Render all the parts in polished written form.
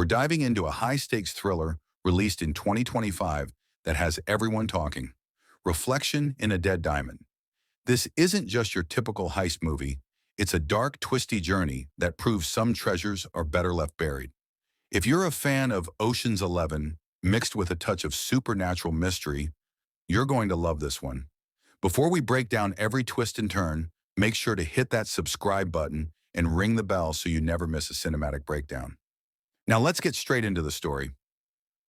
We're diving into a high-stakes thriller released in 2025 that has everyone talking. Reflection in a Dead Diamond. This isn't just your typical heist movie. It's a dark, twisty journey that proves some treasures are better left buried. If you're a fan of Ocean's 11 mixed with a touch of supernatural mystery, you're going to love this one. Before we break down every twist and turn, make sure to hit that subscribe button and ring the bell so you never miss a cinematic breakdown. Now let's get straight into the story.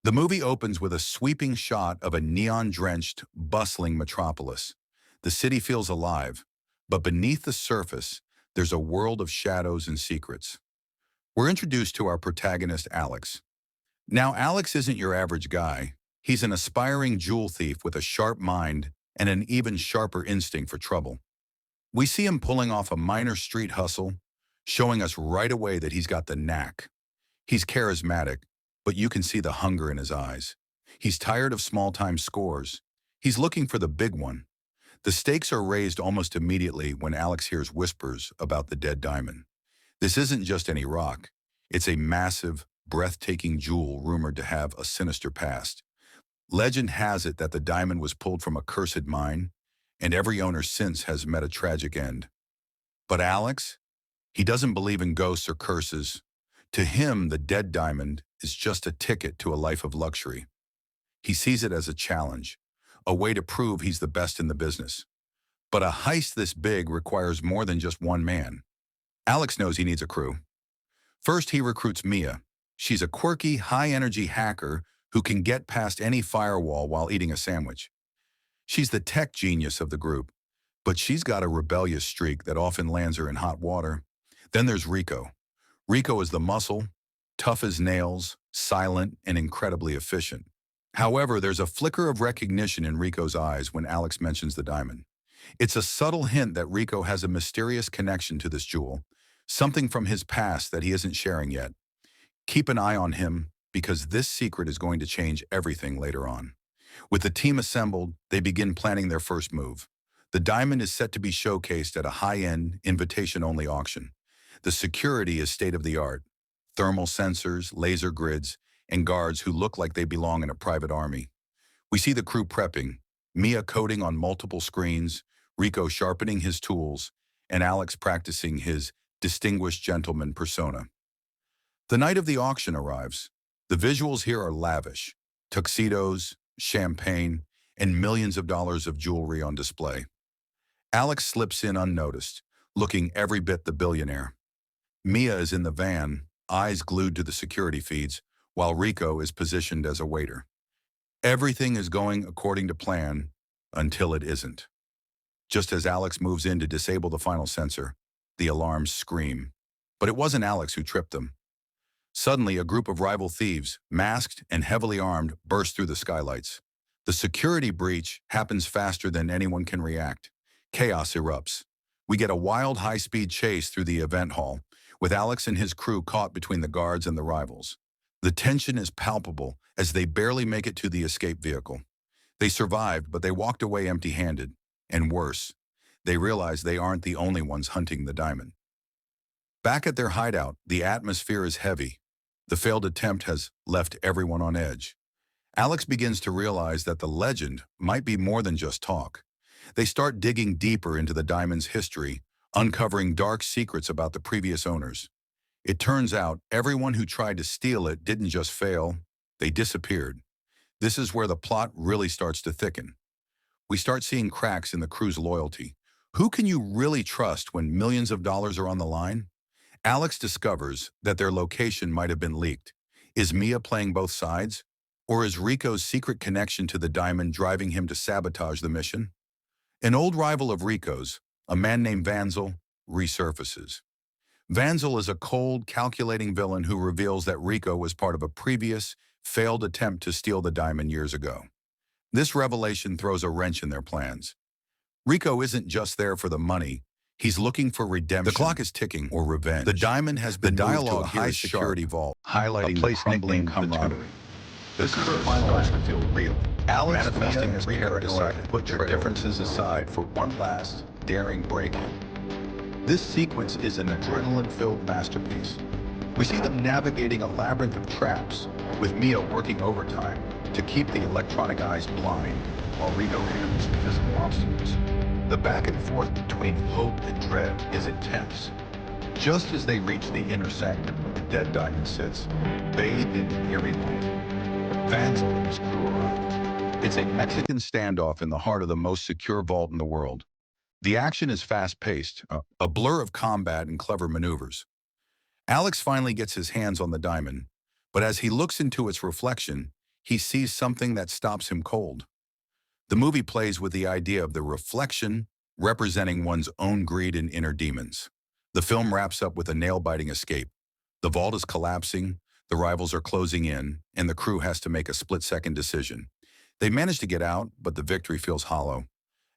The movie opens with a sweeping shot of a neon-drenched, bustling metropolis. The city feels alive, but beneath the surface, there's a world of shadows and secrets. We're introduced to our protagonist, Alex. Now, Alex isn't your average guy. He's an aspiring jewel thief with a sharp mind and an even sharper instinct for trouble. We see him pulling off a minor street hustle, showing us right away that he's got the knack. He's charismatic, but you can see the hunger in his eyes. He's tired of small-time scores. He's looking for the big one. The stakes are raised almost immediately when Alex hears whispers about the dead diamond. This isn't just any rock. It's a massive, breathtaking jewel rumored to have a sinister past. Legend has it that the diamond was pulled from a cursed mine, and every owner since has met a tragic end. But Alex, he doesn't believe in ghosts or curses. To him, the dead diamond is just a ticket to a life of luxury. He sees it as a challenge, a way to prove he's the best in the business. But a heist this big requires more than just one man. Alex knows he needs a crew. First, he recruits Mia. She's a quirky, high-energy hacker who can get past any firewall while eating a sandwich. She's the tech genius of the group, but she's got a rebellious streak that often lands her in hot water. Then there's Rico. Rico is the muscle, tough as nails, silent, and incredibly efficient. However, there's a flicker of recognition in Rico's eyes when Alex mentions the diamond. It's a subtle hint that Rico has a mysterious connection to this jewel, something from his past that he isn't sharing yet. Keep an eye on him, because this secret is going to change everything later on. With the team assembled, they begin planning their first move. The diamond is set to be showcased at a high-end, invitation-only auction. The security is state-of-the-art. Thermal sensors, laser grids, and guards who look like they belong in a private army. We see the crew prepping, Mia coding on multiple screens, Rico sharpening his tools, and Alex practicing his distinguished gentleman persona. The night of the auction arrives. The visuals here are lavish. Tuxedos, champagne, and millions of dollars of jewelry on display. Alex slips in unnoticed, looking every bit the billionaire. Mia is in the van, eyes glued to the security feeds, while Rico is positioned as a waiter. Everything is going according to plan until it isn't. Just as Alex moves in to disable the final sensor, the alarms scream. But it wasn't Alex who tripped them. Suddenly, a group of rival thieves, masked and heavily armed, burst through the skylights. The security breach happens faster than anyone can react. Chaos erupts. We get a wild, high-speed chase through the event hall, with Alex and his crew caught between the guards and the rivals. The tension is palpable as they barely make it to the escape vehicle. They survived, but they walked away empty-handed. And worse, they realize they aren't the only ones hunting the diamond. Back at their hideout, the atmosphere is heavy. The failed attempt has left everyone on edge. Alex begins to realize that the legend might be more than just talk. They start digging deeper into the diamond's history, uncovering dark secrets about the previous owners. It turns out everyone who tried to steal it didn't just fail, they disappeared. This is where the plot really starts to thicken. We start seeing cracks in the crew's loyalty. Who can you really trust when millions of dollars are on the line? Alex discovers that their location might have been leaked. Is Mia playing both sides? Or is Rico's secret connection to the diamond driving him to sabotage the mission? An old rival of Rico's, a man named Vanzel, resurfaces. Vanzel is a cold, calculating villain who reveals that Rico was part of a previous, failed attempt to steal the diamond years ago. This revelation throws a wrench in their plans. Rico isn't just there for the money. He's looking for redemption. The clock is ticking, or revenge. The diamond has been moved to a high-security vault, highlighting the crumbling camaraderie. This is where finalists feel real. Alex, Mia, and Rico decide to put their differences aside for one last, daring break-in. This sequence is an adrenaline-filled masterpiece. We see them navigating a labyrinth of traps, with Mia working overtime to keep the electronic eyes blind while Rico handles the physical obstacles. The back and forth between hope and dread is intense. Just as they reach the intersection where the dead diamond sits, bathed in eerie light, Vans and his crew arrive. It's a Mexican standoff in the heart of the most secure vault in the world. The action is fast-paced, a blur of combat and clever maneuvers. Alex finally gets his hands on the diamond, but as he looks into its reflection, he sees something that stops him cold. The movie plays with the idea of the reflection representing one's own greed and inner demons. The film wraps up with a nail-biting escape. The vault is collapsing, the rivals are closing in, and the crew has to make a split-second decision. They manage to get out, but the victory feels hollow.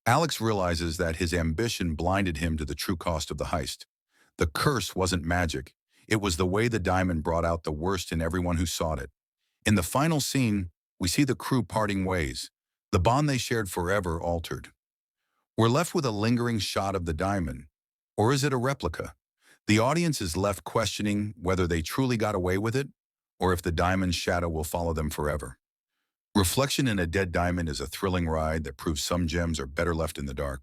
Alex realizes that his ambition blinded him to the true cost of the heist. The curse wasn't magic. It was the way the diamond brought out the worst in everyone who sought it. In the final scene, we see the crew parting ways. The bond they shared forever altered. We're left with a lingering shot of the diamond. Or is it a replica? The audience is left questioning whether they truly got away with it, or if the diamond's shadow will follow them forever. Reflection in a Dead Diamond is a thrilling ride that proves some gems are better left in the dark.